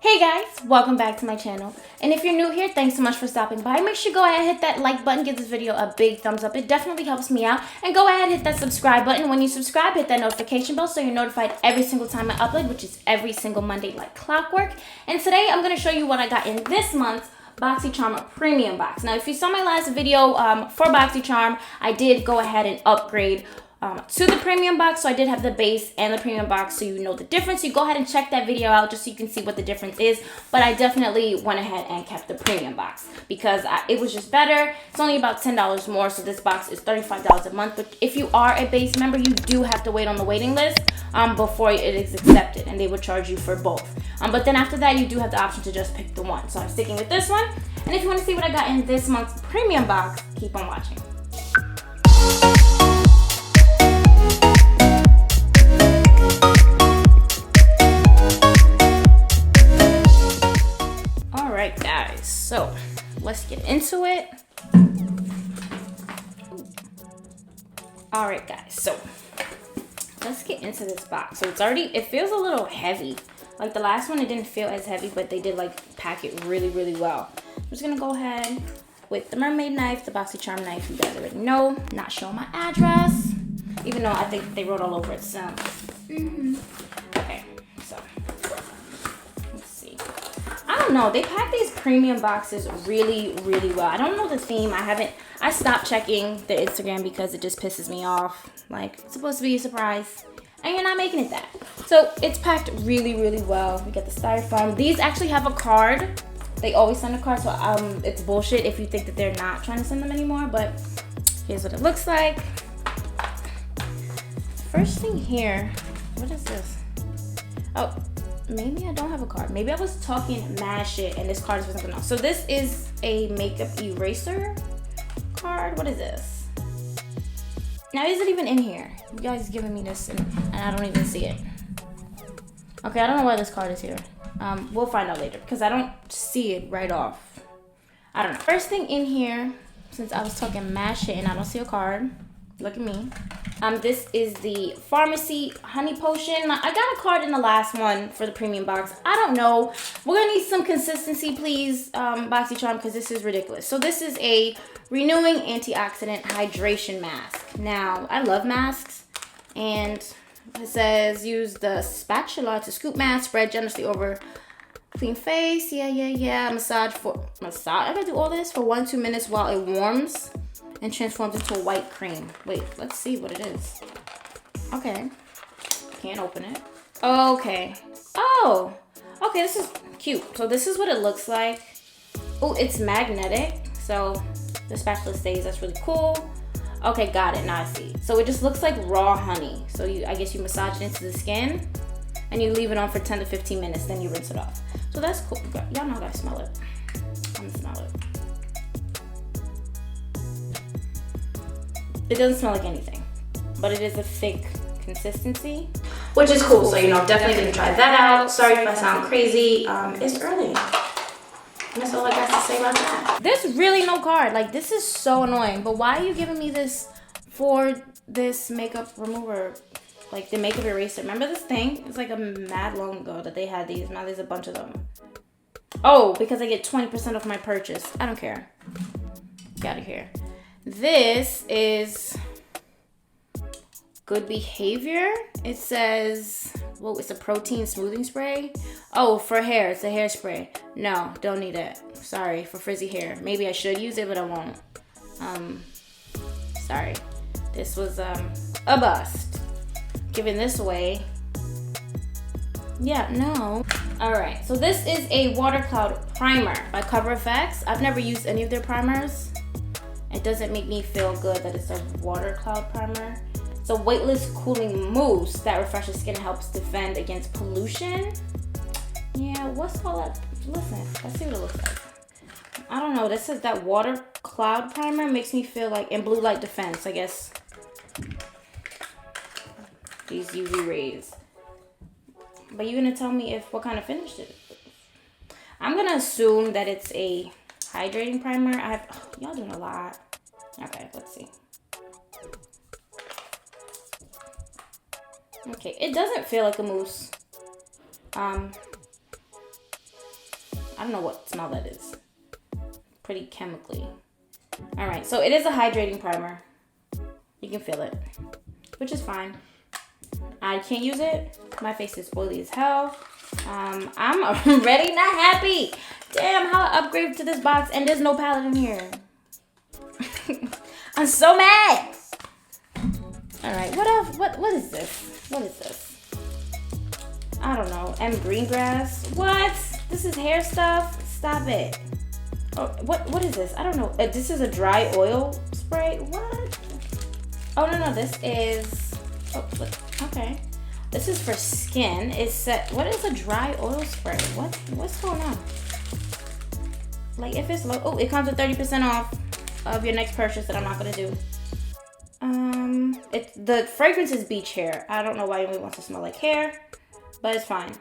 Hey guys, welcome back to my channel. And if you're new here, thanks so much for stopping by. Make sure you go ahead and hit that like button, give this video a big thumbs up. It definitely helps me out. And go ahead and hit that subscribe button. When you subscribe, hit that notification bell so you're notified every single time I upload, which is every single Monday like clockwork. And today I'm going to show you what I got in this month's Boxycharm Premium Box. Now, if you saw my last video for Boxycharm, I did go ahead and upgrade to the premium box. So I did have the base and the premium box, so you know the difference. You go ahead and check that video out just so you can see what the difference is. But I definitely went ahead and kept the premium box because it was just better. It's only about $10 more, so this box is $35 a month. But if you are a base member, you do have to wait on the waiting list before it is accepted, and they would charge you for both. But then after that, you do have the option to just pick the one. So I'm sticking with this one. And if you want to see what I got in this month's premium box, keep on watching. Alright guys, so let's get into it. Alright guys, so let's get into this box. So it feels a little heavy. Like the last one, it didn't feel as heavy, but they did like pack it really, really well. I'm just gonna go ahead with the mermaid knife, the Boxycharm knife, you guys already know. Not showing my address, even though I think they wrote all over it, so. Okay, so. I don't know, they pack these premium boxes really, really well. I don't know the theme. I stopped checking the Instagram because it just pisses me off. Like, it's supposed to be a surprise, and you're not making it that. So it's packed really, really well. We got the styrofoam. These actually have a card. They always send a card, so it's bullshit if you think that they're not trying to send them anymore, but here's what it looks like. First thing here, what is this? Oh, maybe I don't have a card. Maybe I was talking mad shit and this card is for something else. So this is a makeup eraser card. What is this? Now, is it even in here? You guys giving me this and I don't even see it. Okay, I don't know why this card is here. We'll find out later because I don't see it right off. I don't know. First thing in here, since I was talking mad shit and I don't see a card, look at me. This is the Pharmacy Honey Potion. I got a card in the last one for the premium box. I don't know. We're gonna need some consistency, please, Boxycharm, because this is ridiculous. So this is a renewing antioxidant hydration mask. Now, I love masks, and it says use the spatula to scoop mask, spread generously over clean face. Yeah. Massage. I gotta do all this for 1 to 2 minutes while it warms and transforms into a white cream. Wait, let's see what it is. Okay, can't open it. Okay. Oh, okay, this is cute. So this is what it looks like. Oh, it's magnetic, so the spatula stays. That's really cool. Okay, got it. Now I see. So it just looks like raw honey. So I guess you massage it into the skin and you leave it on for 10 to 15 minutes, then you rinse it off. So that's cool. Y'all know how I smell it. I'm gonna smell it. It doesn't smell like anything, but it is a thick consistency, which is cool. So, definitely gonna try that out. Sorry if I sound crazy. It's early. That's all I got to say about that. There's really no card. Like, this is so annoying. But why are you giving me this for this makeup remover? Like, the makeup eraser. Remember this thing? It's like a mad long ago that they had these. Now there's a bunch of them. Oh, because I get 20% off my purchase. I don't care. Get out of here. This is Good Behavior. It says, well, it's a protein smoothing spray. Oh, for hair, it's a hairspray. No, don't need it. Sorry, for frizzy hair. Maybe I should use it, but I won't. Sorry. This was a bust. Giving this away. Yeah, no. All right, so this is a Water Cloud Primer by Cover FX. I've never used any of their primers. It doesn't make me feel good that it's a water cloud primer. It's a weightless cooling mousse that refreshes skin and helps defend against pollution. Yeah, what's all that? Listen, let's see what it looks like. I don't know. This says that water cloud primer makes me feel like, in blue light defense, I guess. These UV rays. But you're gonna tell me what kind of finish it is. I'm gonna assume that it's a hydrating primer. Y'all doing a lot. Okay, let's see. Okay, it doesn't feel like a mousse. I don't know what smell that is. Pretty chemically. All right, so it is a hydrating primer. You can feel it, which is fine. I can't use it. My face is oily as hell. I'm already not happy. Damn, how I upgrade to this box and there's no palette in here. I'm so mad. All right, what else? What is this? What is this? I don't know. M Greengrass. What? This is hair stuff. Stop it. Oh, what is this? I don't know. This is a dry oil spray. What? Oh no, this is. Oh, look. Okay. This is for skin. What is a dry oil spray? What's going on? Like if it's low, oh, it comes with 30% off of your next purchase that I'm not gonna do. The fragrance is beach hair. I don't know why anyone wants to smell like hair, but it's fine.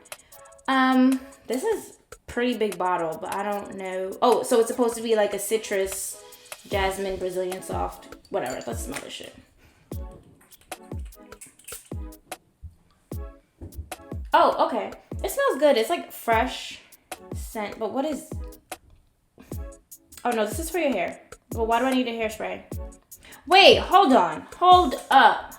This is pretty big bottle, but I don't know. Oh, so it's supposed to be like a citrus, jasmine, Brazilian soft, whatever. Let's smell this shit. Oh, okay. It smells good. It's like fresh scent, but what is... Oh no, this is for your hair. Well, why do I need a hairspray? Wait, hold on. Hold up.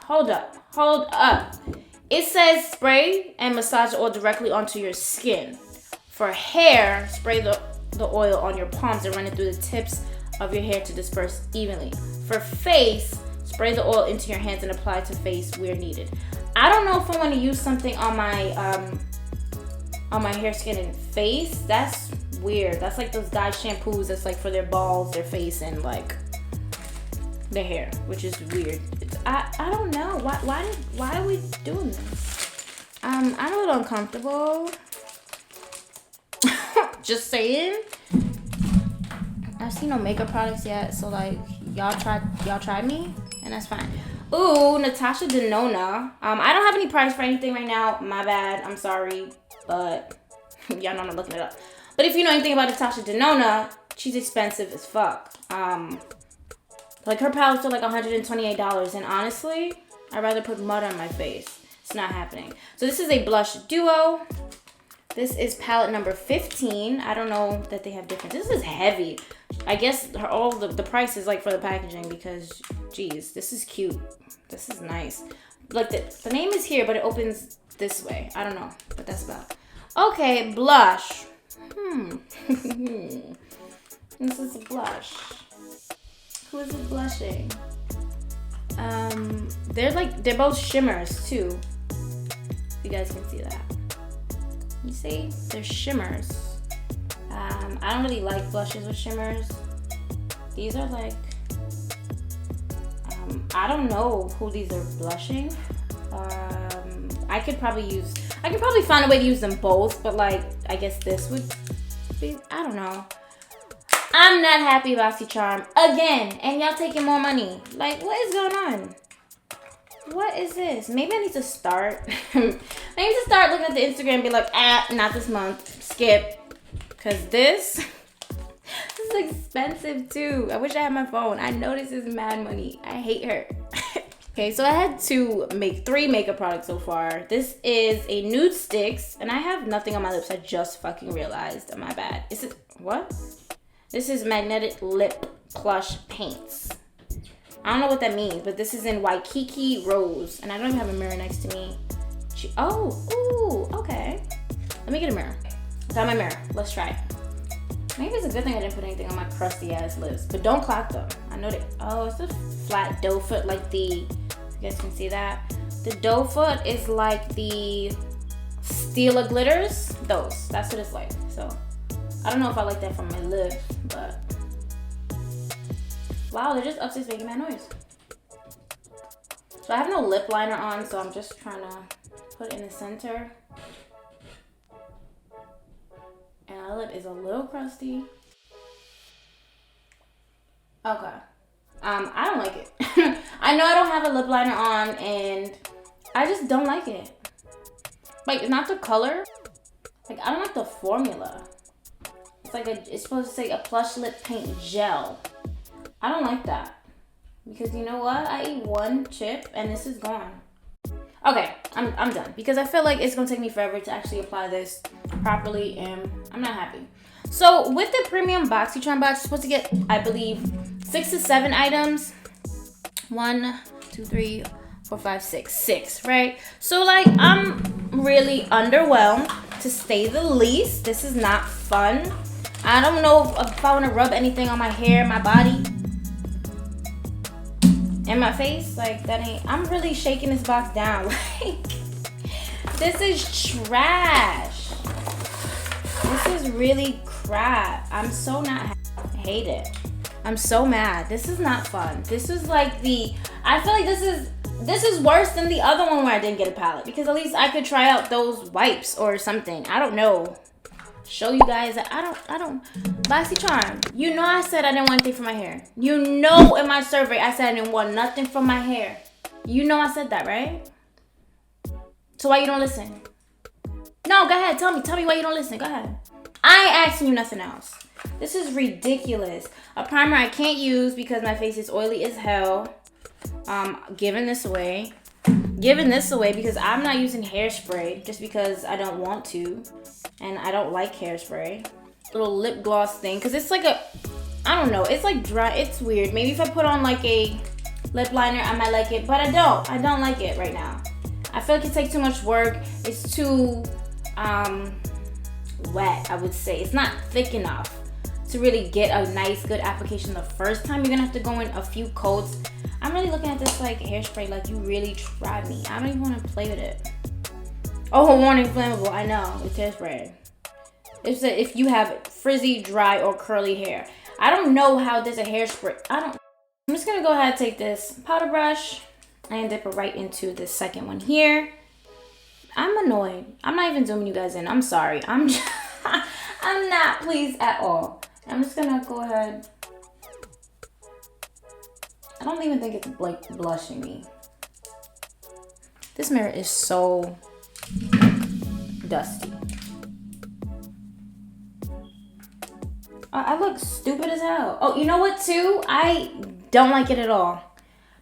It says spray and massage oil directly onto your skin. For hair, spray the oil on your palms and run it through the tips of your hair to disperse evenly. For face, spray the oil into your hands and apply to face where needed. I don't know if I want to use something on my hair, skin, and face. That's weird. That's like those guys' shampoos that's like for their balls, their face, and like their hair, which is weird. I don't know. Why are we doing this? I'm a little uncomfortable. Just saying. I've seen no makeup products yet, so like y'all tried me, and that's fine. Ooh, Natasha Denona. I don't have any price for anything right now. My bad. I'm sorry, but y'all know I'm not looking it up. But if you know anything about Natasha Denona, she's expensive as fuck. Like her palettes are like $128, and honestly, I'd rather put mud on my face. It's not happening. So this is a blush duo. This is palette number 15. I don't know that they have different. This is heavy. I guess all the price is like for the packaging because, geez, this is cute. This is nice. Like the name is here, but it opens this way. I don't know, but that's about. Okay, blush. This is a blush. Who is it blushing? They're both shimmers too. You guys can see that. You see? They're shimmers. I don't really like blushes with shimmers. These are like, I don't know who these are blushing. I could probably find a way to use them both, but like, I guess this would be, I don't know. I'm not happy about Boxycharm again, and y'all taking more money. Like, what is going on? What is this? Maybe I need to start. Maybe to start looking at the Instagram and be like, not this month. Skip. Because this is expensive too. I wish I had my phone. I know this is mad money. I hate her. Okay, so I had to make 3 makeup products so far. This is a nude sticks, and I have nothing on my lips. I just fucking realized. My bad. Is it, what? This is magnetic lip plush paints. I don't know what that means, but this is in Waikiki Rose, and I don't even have a mirror next to me. Ooh, okay. Let me get a mirror. Got my mirror. Let's try it. Maybe it's a good thing I didn't put anything on my crusty ass lips, but don't clock them. I know that. Oh, it's a flat doe foot, like the. You guys can see that. The doe foot is like the Stila glitters. Those. That's what it's like. So I don't know if I like that from my lips, but. Wow, they're just upstairs making that noise. So I have no lip liner on, so I'm just trying to put it in the center. And my lip is a little crusty. Okay. I don't like it. I know I don't have a lip liner on, and I just don't like it. Like, it's not the color. Like, I don't like the formula. It's like it's supposed to say a plush lip paint gel. I don't like that. Because you know what? I eat one chip and this is gone. Okay, I'm done. Because I feel like it's gonna take me forever to actually apply this. properly, and I'm not happy. So with the Premium Boxycharm box, you're supposed to get, I believe, 6 to 7 items. 1, 2, 3, 4, 5, 6. 6, right? So like, I'm really underwhelmed, to say the least. This is not fun. I don't know if I want to rub anything on my hair, my body, and my face. Like, that ain't, I'm really shaking this box down. Like, this is trash. This is really crap. I'm so not, I hate it. I'm so mad. This is not fun. This is like I feel like this is worse than the other one where I didn't get a palette, because at least I could try out those wipes or something. I don't know. Show you guys that I don't Boxycharm. You know I said I didn't want anything for my hair. You know in my survey I said I didn't want nothing from my hair. You know I said that, right? So why you don't listen? No, go ahead. Tell me why you don't listen. Go ahead. I ain't asking you nothing else. This is ridiculous. A primer I can't use because my face is oily as hell. Giving this away. Giving this away because I'm not using hairspray just because I don't want to. And I don't like hairspray. Little lip gloss thing. Because it's like I don't know. It's like dry. It's weird. Maybe if I put on like a lip liner, I might like it. But I don't. I don't like it right now. I feel like it takes too much work. It's too wet, I would say. It's not thick enough to really get a nice, good application the first time. You're gonna have to go in a few coats. I'm really looking at this like hairspray like you really tried me. I don't even want to play with it. Oh, warning, flammable. I know, it's hairspray. It's that if you have frizzy, dry, or curly hair. I don't know how there's a hairspray. I'm just gonna go ahead and take this powder brush and dip it right into the second one here. I'm annoyed. I'm not even zooming you guys in. I'm sorry. I'm not pleased at all. I'm just gonna go ahead. I don't even think it's like blushing me. This mirror is so dusty. I look stupid as hell. Oh, you know what too? I don't like it at all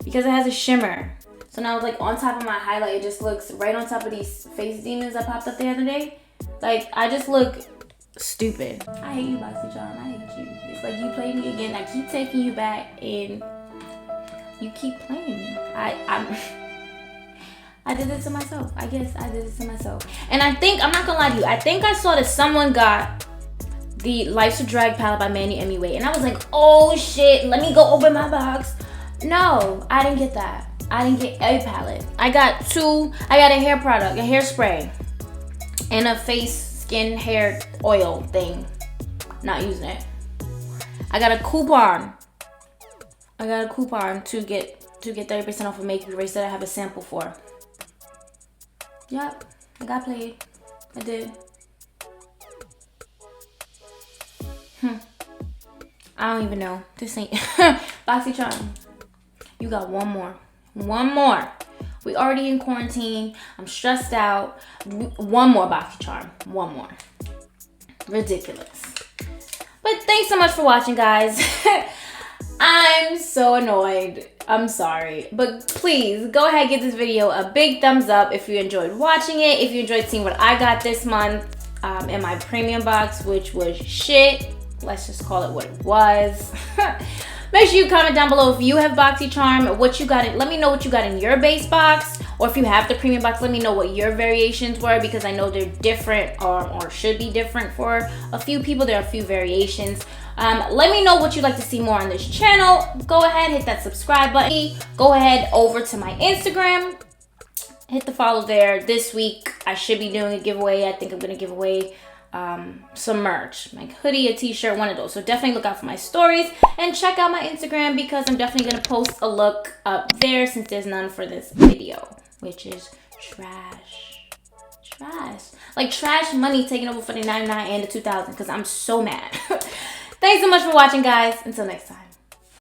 because it has a shimmer. So now like on top of my highlight, it just looks right on top of these face demons that popped up the other day. Like, I just look stupid. I hate you, Boxycharm. I hate you. It's like you played me again. I keep taking you back and you keep playing me. I did it to myself. I guess I did it to myself. And I think, I'm not gonna lie to you, I think I saw that someone got the Life's a Drag palette by Manny MUA. And I was like, oh shit, let me go open my box. No, I didn't get that. I didn't get a palette. I got a hair product, a hairspray, and a face, skin, hair oil thing. Not using it. I got a coupon. To get 30% off of makeup erase that I have a sample for. Yep, I got played. I did. I don't even know. This ain't Boxycharm. You got one more. One more. We already in quarantine. I'm stressed out. One more Boxycharm. One more. Ridiculous. But thanks so much for watching, guys. I'm so annoyed. I'm sorry. But please go ahead and give this video a big thumbs up if you enjoyed watching it. If you enjoyed seeing what I got this month in my premium box, which was shit. Let's just call it what it was. Make sure you comment down below if you have Boxycharm, what you got in. Let me know what you got in your base box, or if you have the premium box, let me know what your variations were, because I know they're different or should be different for a few people. There are a few variations. Let me know what you'd like to see more on this channel. Go ahead, hit that subscribe button. Go ahead over to my Instagram. Hit the follow there. This week, I should be doing a giveaway. I think I'm going to give away some merch, like hoodie, a t-shirt, one of those. So definitely look out for my stories and check out my Instagram, because I'm definitely going to post a look up there since there's none for this video, which is trash. Like trash money taking over for the 99 and the 2000, because I'm so mad. Thanks so much for watching, guys. Until next time.